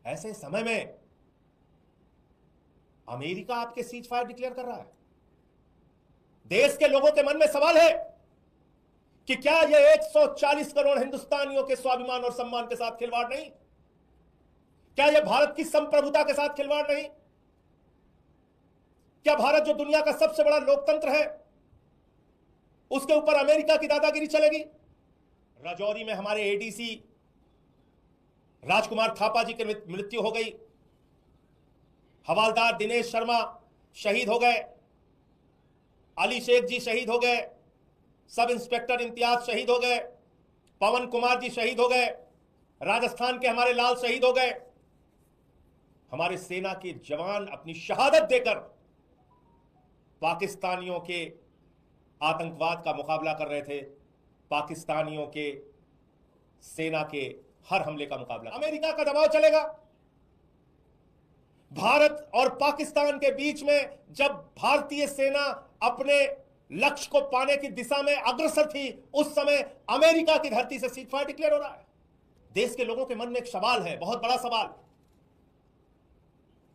ऐसे समय में अमेरिका आपके सीज फायर डिक्लेयर कर रहा है। देश के लोगों के मन में सवाल है कि क्या यह 140 करोड़ हिंदुस्तानियों के स्वाभिमान और सम्मान के साथ खिलवाड़ नहीं? क्या यह भारत की संप्रभुता के साथ खिलवाड़ नहीं? क्या भारत जो दुनिया का सबसे बड़ा लोकतंत्र है, उसके ऊपर अमेरिका की दादागिरी चलेगी? राजौरी में हमारे एडीसी राजकुमार थापा जी की मृत्यु हो गई। हवालदार दिनेश शर्मा शहीद हो गए। अली शेख जी शहीद हो गए। सब इंस्पेक्टर इम्तियाज शहीद हो गए। पवन कुमार जी शहीद हो गए। राजस्थान के हमारे लाल शहीद हो गए। हमारे सेना के जवान अपनी शहादत देकर पाकिस्तानियों के आतंकवाद का मुकाबला कर रहे थे। पाकिस्तानियों के सेना के हर हमले का मुकाबला। अमेरिका का दबाव चलेगा। भारत और पाकिस्तान के बीच में जब भारतीय सेना अपने लक्ष्य को पाने की दिशा में अग्रसर थी, उस समय अमेरिका की धरती से सीज फायर डिक्लेयर हो रहा है। देश के लोगों के मन में एक सवाल है, बहुत बड़ा सवाल,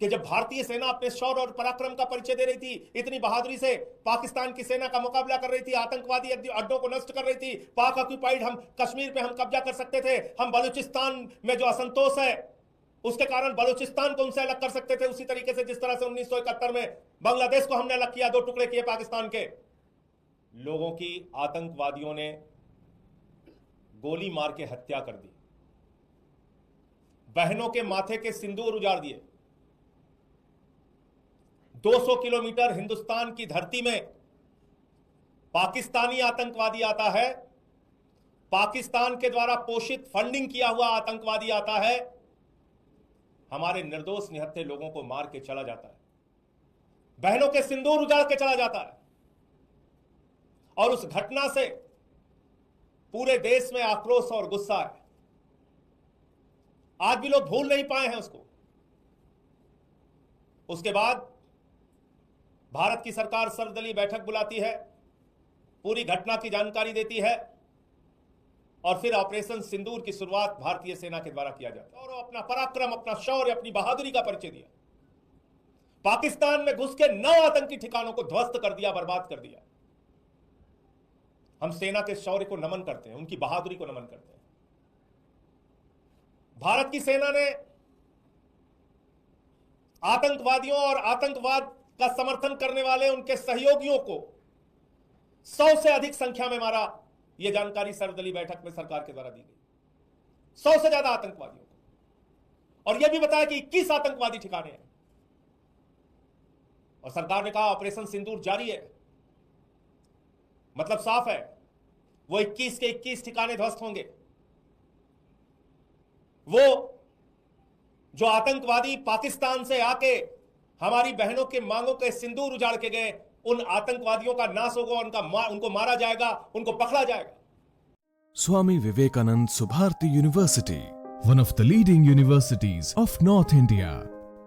कि जब भारतीय सेना अपने शौर्य और पराक्रम का परिचय दे रही थी, इतनी बहादुरी से पाकिस्तान की सेना का मुकाबला कर रही थी, आतंकवादी अड्डों को नष्ट कर रही थी, पाक ऑक्यूपाइड हम कश्मीर पे हम कब्जा कर सकते थे, हम बलूचिस्तान में जो असंतोष है उसके कारण बलूचिस्तान को उनसे अलग कर सकते थे, उसी तरीके से जिस तरह से 1971 में बांग्लादेश को हमने अलग किया, 2 टुकड़े किए पाकिस्तान के। लोगों की आतंकवादियों ने गोली मार के हत्या कर दी। बहनों के माथे के सिंदूर उजाड़ दिए। 200 किलोमीटर हिंदुस्तान की धरती में पाकिस्तानी आतंकवादी आता है, पाकिस्तान के द्वारा पोषित फंडिंग किया हुआ आतंकवादी आता है, हमारे निर्दोष निहत्थे लोगों को मार के चला जाता है, बहनों के सिंदूर उजाड़ के चला जाता है। और उस घटना से पूरे देश में आक्रोश और गुस्सा है। आज भी लोग भूल नहीं पाए हैं उसको। उसके बाद भारत की सरकार सर्वदलीय बैठक बुलाती है, पूरी घटना की जानकारी देती है और फिर ऑपरेशन सिंदूर की शुरुआत भारतीय सेना के द्वारा किया जाता है। और अपना पराक्रम, अपना शौर्य, अपनी बहादुरी का परिचय दिया। पाकिस्तान में घुस के 9 आतंकी ठिकानों को ध्वस्त कर दिया, बर्बाद कर दिया। हम सेना के शौर्य को नमन करते हैं, उनकी बहादुरी को नमन करते हैं। भारत की सेना ने आतंकवादियों और आतंकवाद का समर्थन करने वाले उनके सहयोगियों को 100 से अधिक संख्या में मारा। यह जानकारी सर्वदलीय बैठक में सरकार के द्वारा दी गई। 100 से ज्यादा आतंकवादियों को। और यह भी बताया कि 21 आतंकवादी ठिकाने हैं। और सरकार ने कहा ऑपरेशन सिंदूर जारी है। मतलब साफ है, वो 21 के 21 ठिकाने ध्वस्त होंगे। वो जो आतंकवादी पाकिस्तान से आके हमारी बहनों के मांगों के सिंदूर उजाड़ के गए, उन आतंकवादियों का नाश होगा, उनको मारा जाएगा, उनको पकड़ा जाएगा। Swami Vivekanand Subharti University, one of the leading universities of North India.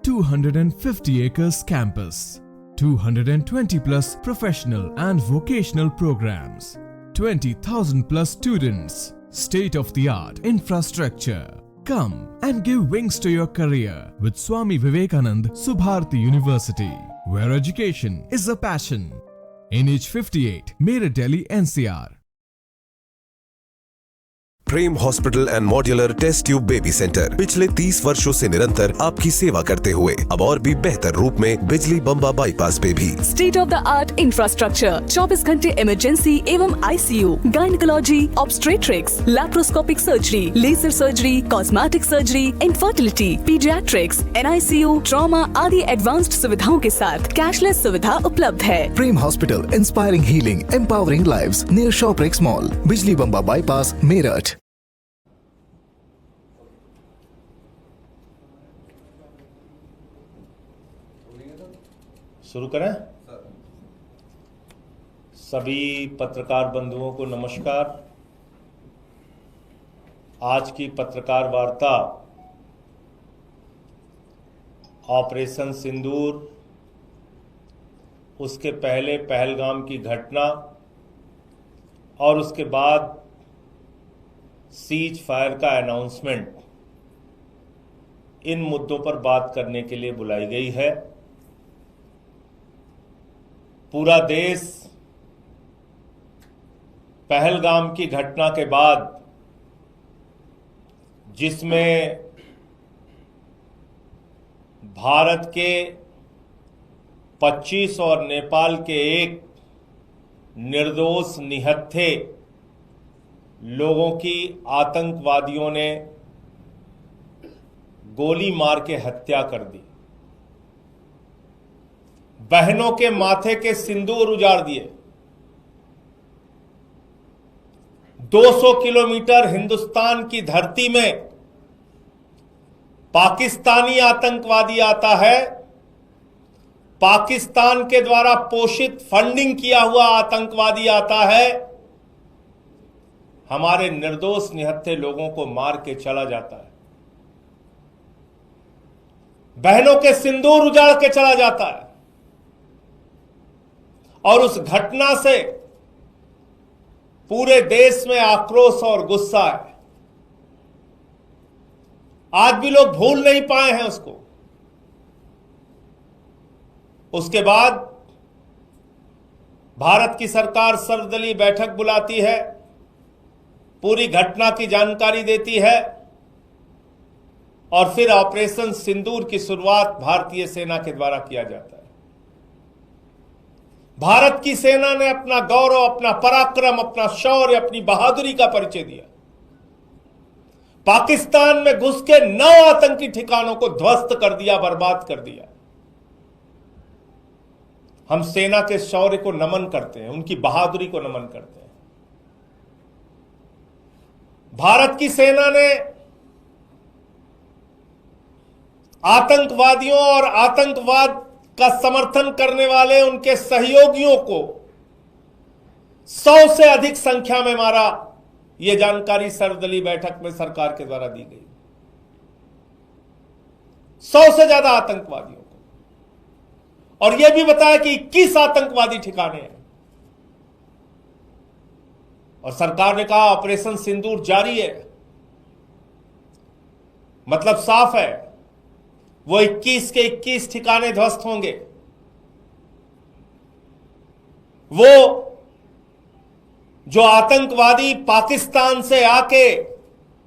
250 acres campus, 220 plus professional and vocational programs, 20,000 plus students, state of the art infrastructure. Come and give wings to your career with Swami Vivekanand Subharti University, where education is a passion. NH58, Meerut, Delhi, NCR. Prem hospital and modular test tube baby centre पिछले 30 वर्षों से निरंतर आपकी सेवा करते हुए अब और भी बेहतर रूप में बिजली बम्बा बाईपास पे भी state of the art infrastructure, 24 घंटे इमरजेंसी एवं ICU, gynaecology, obstetrics, laparoscopic surgery, laser surgery, cosmetic surgery, infertility, paediatrics, NICU, trauma आदि एडवांस्ड सुविधाओं के साथ कैशलेस सुविधा उपलब्ध है। Prem hospital, inspiring healing, empowering lives, near Shoprex mall, बिजली बम्बा बाईपास, मेरठ। शुरू करें। सभी पत्रकार बंधुओं को नमस्कार। आज की पत्रकार वार्ता ऑपरेशन सिंदूर, उसके पहले पहलगाम की घटना और उसके बाद सीज फायर का अनाउंसमेंट, इन मुद्दों पर बात करने के लिए बुलाई गई है। पूरा देश पहलगाम की घटना के बाद, जिसमें भारत के 25 और नेपाल के एक निर्दोष निहत्थे लोगों की आतंकवादियों ने गोली मार के हत्या कर दी, बहनों के माथे के सिंदूर उजाड़ दिए, 200 किलोमीटर हिंदुस्तान की धरती में पाकिस्तानी आतंकवादी आता है, पाकिस्तान के द्वारा पोषित फंडिंग किया हुआ आतंकवादी आता है, हमारे निर्दोष निहत्थे लोगों को मार के चला जाता है, बहनों के सिंदूर उजाड़ के चला जाता है। और उस घटना से पूरे देश में आक्रोश और गुस्सा है। आज भी लोग भूल नहीं पाए हैं उसको। उसके बाद भारत की सरकार सर्वदलीय बैठक बुलाती है, पूरी घटना की जानकारी देती है और फिर ऑपरेशन सिंदूर की शुरुआत भारतीय सेना के द्वारा किया जाता है। भारत की सेना ने अपना गौरव, अपना पराक्रम, अपना शौर्य, अपनी बहादुरी का परिचय दिया। पाकिस्तान में घुस के 9 आतंकी ठिकानों को ध्वस्त कर दिया, बर्बाद कर दिया। हम सेना के शौर्य को नमन करते हैं, उनकी बहादुरी को नमन करते हैं। भारत की सेना ने आतंकवादियों और आतंकवाद का समर्थन करने वाले उनके सहयोगियों को 100 से अधिक संख्या में मारा। यह जानकारी सर्वदलीय बैठक में सरकार के द्वारा दी गई। 100 से ज्यादा आतंकवादियों को, और यह भी बताया कि 21 आतंकवादी ठिकाने हैं। और सरकार ने कहा ऑपरेशन सिंदूर जारी है। मतलब साफ है, वो 21 के 21 ठिकाने ध्वस्त होंगे। वो जो आतंकवादी पाकिस्तान से आके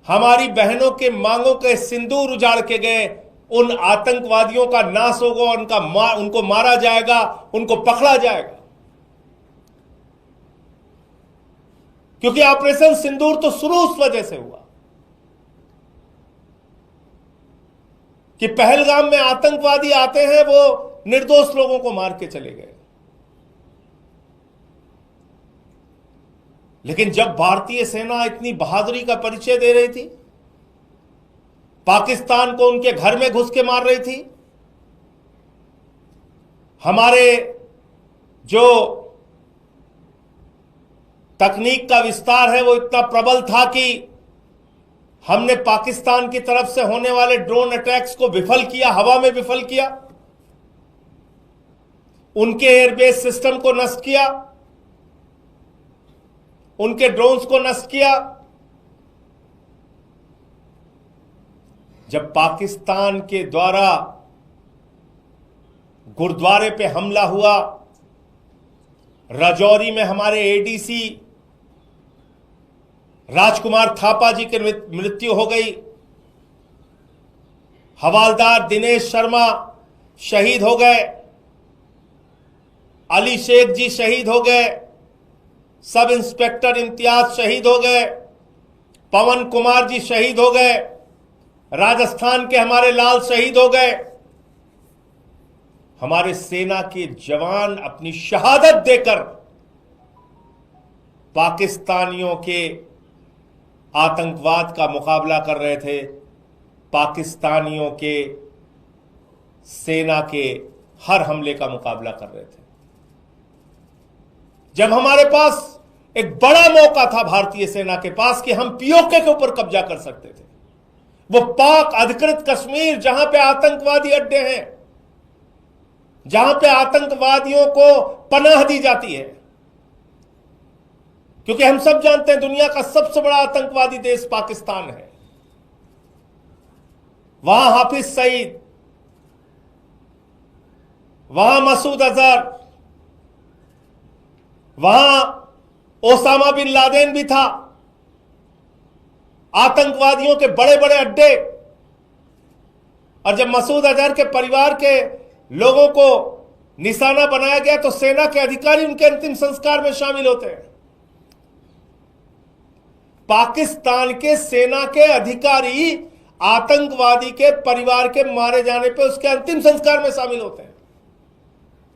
हमारी बहनों के मांगों के सिंदूर उजाड़ के गए, उन आतंकवादियों का नाश होगा, उनको मारा जाएगा, उनको पकड़ा जाएगा। क्योंकि ऑपरेशन सिंदूर तो शुरू उस वजह से हुआ कि पहलगाम में आतंकवादी आते हैं, वो निर्दोष लोगों को मार के चले गए। लेकिन जब भारतीय सेना इतनी बहादुरी का परिचय दे रही थी, पाकिस्तान को उनके घर में घुस के मार रही थी, हमारे जो तकनीक का विस्तार है वो इतना प्रबल था कि हमने पाकिस्तान की तरफ से होने वाले ड्रोन अटैक्स को विफल किया, हवा में विफल किया, उनके एयरबेस सिस्टम को नष्ट किया, उनके ड्रोन्स को नष्ट किया। जब पाकिस्तान के द्वारा गुरुद्वारे पे हमला हुआ, राजौरी में हमारे एडीसी राजकुमार थापा जी की मृत्यु हो गई, हवालदार दिनेश शर्मा शहीद हो गए, अली शेख जी शहीद हो गए, सब इंस्पेक्टर इम्तियाज शहीद हो गए, पवन कुमार जी शहीद हो गए, राजस्थान के हमारे लाल शहीद हो गए। हमारे सेना के जवान अपनी शहादत देकर पाकिस्तानियों के आतंकवाद का मुकाबला कर रहे थे, पाकिस्तानियों के सेना के हर हमले का मुकाबला कर रहे थे। जब हमारे पास एक बड़ा मौका था भारतीय सेना के पास कि हम पीओके के ऊपर कब्जा कर सकते थे, वो पाक अधिकृत कश्मीर जहां पे आतंकवादी अड्डे हैं, जहां पे आतंकवादियों को पनाह दी जाती है, क्योंकि हम सब जानते हैं दुनिया का सबसे बड़ा आतंकवादी देश पाकिस्तान है। वहां हाफिज सईद, वहां मसूद अजहर, वहां ओसामा बिन लादेन भी था। आतंकवादियों के बड़े बड़े अड्डे। और जब मसूद अजहर के परिवार के लोगों को निशाना बनाया गया तो सेना के अधिकारी उनके अंतिम संस्कार में शामिल होते हैं। पाकिस्तान के सेना के अधिकारी आतंकवादी के परिवार के मारे जाने पे उसके अंतिम संस्कार में शामिल होते हैं।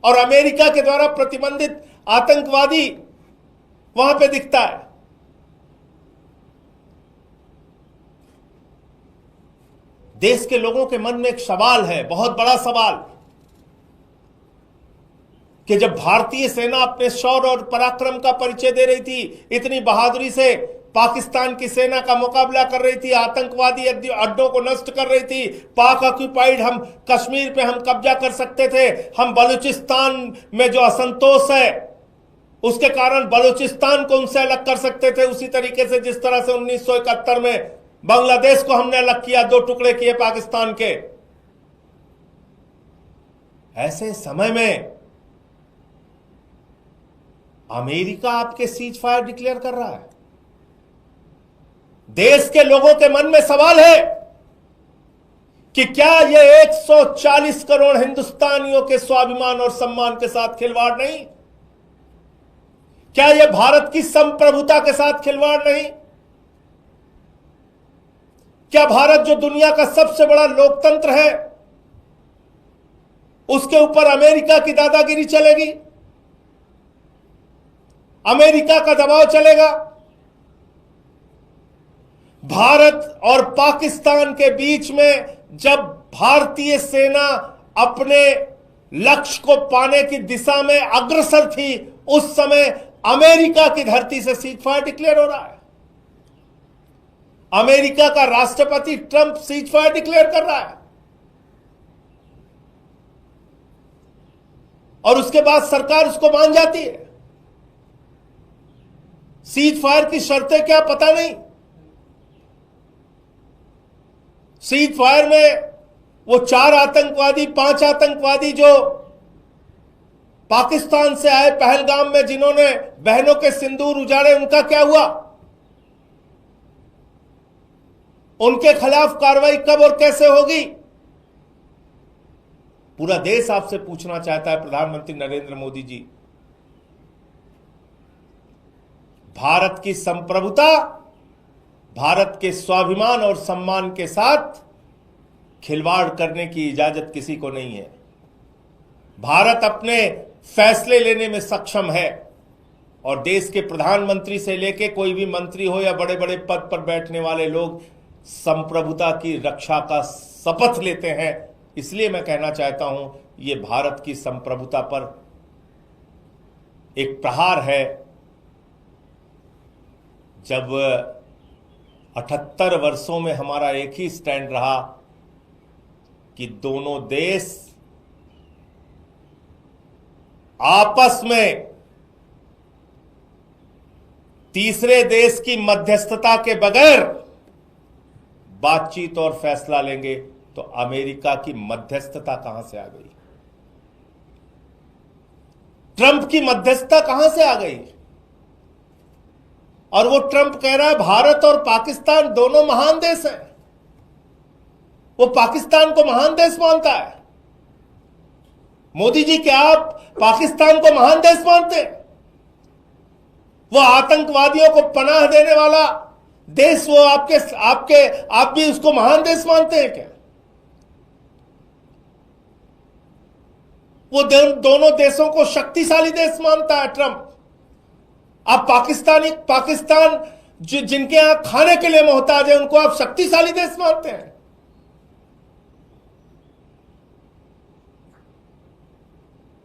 और अमेरिका के द्वारा प्रतिबंधित आतंकवादी वहां पे दिखता है। देश के लोगों के मन में एक सवाल है, बहुत बड़ा सवाल, कि जब भारतीय सेना अपने शौर्य और पराक्रम का परिचय दे रही थी, इतनी बहादुरी से पाकिस्तान की सेना का मुकाबला कर रही थी, आतंकवादी अड्डों को नष्ट कर रही थी, पाक ऑक्युपाइड हम कश्मीर पे हम कब्जा कर सकते थे, हम बलूचिस्तान में जो असंतोष है उसके कारण बलूचिस्तान को उनसे अलग कर सकते थे, उसी तरीके से जिस तरह से 1971 में बांग्लादेश को हमने अलग किया, 2 टुकड़े किए पाकिस्तान के। ऐसे समय में अमेरिका आपके सीज फायर डिक्लेयर कर रहा है। देश के लोगों के मन में सवाल है कि क्या यह 140 करोड़ हिंदुस्तानियों के स्वाभिमान और सम्मान के साथ खिलवाड़ नहीं? क्या यह भारत की संप्रभुता के साथ खिलवाड़ नहीं? क्या भारत जो दुनिया का सबसे बड़ा लोकतंत्र है उसके ऊपर अमेरिका की दादागिरी चलेगी? अमेरिका का दबाव चलेगा? भारत और पाकिस्तान के बीच में जब भारतीय सेना अपने लक्ष्य को पाने की दिशा में अग्रसर थी, उस समय अमेरिका की धरती से सीज फायर डिक्लेयर हो रहा है। अमेरिका का राष्ट्रपति ट्रंप सीज फायर डिक्लेयर कर रहा है और उसके बाद सरकार उसको मान जाती है। सीज फायर की शर्तें क्या पता नहीं। सीज फायर में वो 4 आतंकवादी 5 आतंकवादी जो पाकिस्तान से आए पहलगाम में, जिन्होंने बहनों के सिंदूर उजाड़े, उनका क्या हुआ? उनके खिलाफ कार्रवाई कब और कैसे होगी? पूरा देश आपसे पूछना चाहता है प्रधानमंत्री नरेंद्र मोदी जी। भारत की संप्रभुता, भारत के स्वाभिमान और सम्मान के साथ खिलवाड़ करने की इजाजत किसी को नहीं है। भारत अपने फैसले लेने में सक्षम है और देश के प्रधानमंत्री से लेकर कोई भी मंत्री हो या बड़े बड़े पद पर बैठने वाले लोग संप्रभुता की रक्षा का शपथ लेते हैं। इसलिए मैं कहना चाहता हूं, ये भारत की संप्रभुता पर एक प्रहार है। जब 78 वर्षों में हमारा एक ही स्टैंड रहा कि दोनों देश आपस में तीसरे देश की मध्यस्थता के बगैर बातचीत और फैसला लेंगे, तो अमेरिका की मध्यस्थता कहां से आ गई? ट्रंप की मध्यस्थता कहां से आ गई? और वो ट्रंप कह रहा है भारत और पाकिस्तान दोनों महान देश हैं। वो पाकिस्तान को महान देश मानता है। मोदी जी, क्या आप पाकिस्तान को महान देश मानते हैं? वो आतंकवादियों को पनाह देने वाला देश, वो आप भी उसको महान देश मानते हैं क्या? वो दोनों देशों को शक्तिशाली देश मानता है ट्रंप। आप पाकिस्तान जिनके यहां खाने के लिए मोहताज है, उनको आप शक्तिशाली देश मानते हैं।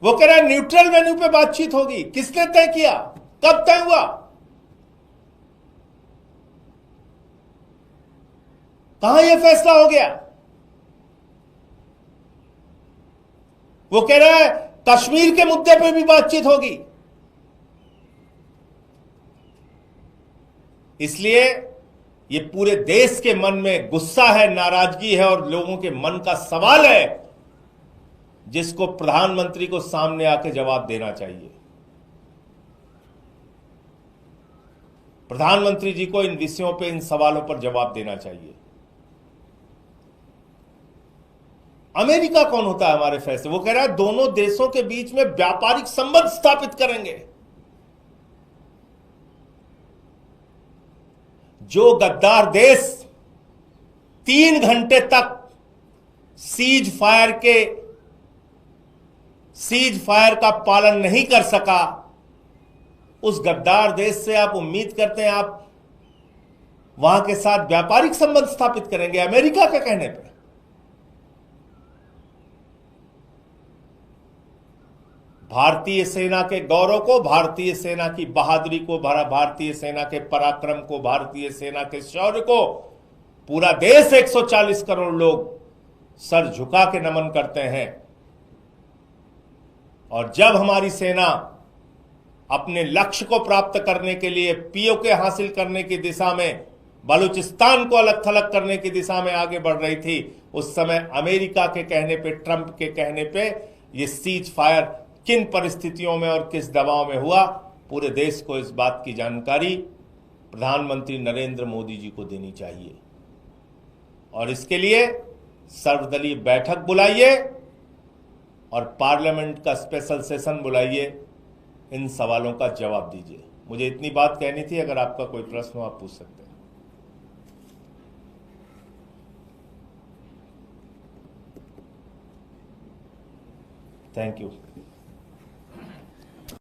वो कह रहा है न्यूट्रल वेन्यू पे बातचीत होगी। किसने तय किया? कब तय हुआ? कहां यह फैसला हो गया? वो कह रहा है कश्मीर के मुद्दे पे भी बातचीत होगी। इसलिए ये पूरे देश के मन में गुस्सा है, नाराजगी है और लोगों के मन का सवाल है जिसको प्रधानमंत्री को सामने आके जवाब देना चाहिए। प्रधानमंत्री जी को इन विषयों पे, इन सवालों पर जवाब देना चाहिए। अमेरिका कौन होता है हमारे फैसले? वो कह रहा है दोनों देशों के बीच में व्यापारिक संबंध स्थापित करेंगे। जो गद्दार देश 3 घंटे तक सीज फायर का पालन नहीं कर सका, उस गद्दार देश से आप उम्मीद करते हैं आप वहां के साथ व्यापारिक संबंध स्थापित करेंगे अमेरिका के कहने पर? भारतीय सेना के गौरव को, भारतीय सेना की बहादुरी को, भारतीय सेना के पराक्रम को, भारतीय सेना के शौर्य को पूरा देश 140 करोड़ लोग सर झुका के नमन करते हैं। और जब हमारी सेना अपने लक्ष्य को प्राप्त करने के लिए, पीओके हासिल करने की दिशा में, बलूचिस्तान को अलग थलग करने की दिशा में आगे बढ़ रही थी, उस समय अमेरिका के कहने पे, ट्रंप के कहने पे ये सीज फायर किन परिस्थितियों में और किस दबाव में हुआ, पूरे देश को इस बात की जानकारी प्रधानमंत्री नरेंद्र मोदी जी को देनी चाहिए। और इसके लिए सर्वदलीय बैठक बुलाइए और पार्लियामेंट का स्पेशल सेशन बुलाइए, इन सवालों का जवाब दीजिए। मुझे इतनी बात कहनी थी। अगर आपका कोई प्रश्न हो आप पूछ सकते हैं। Thank you.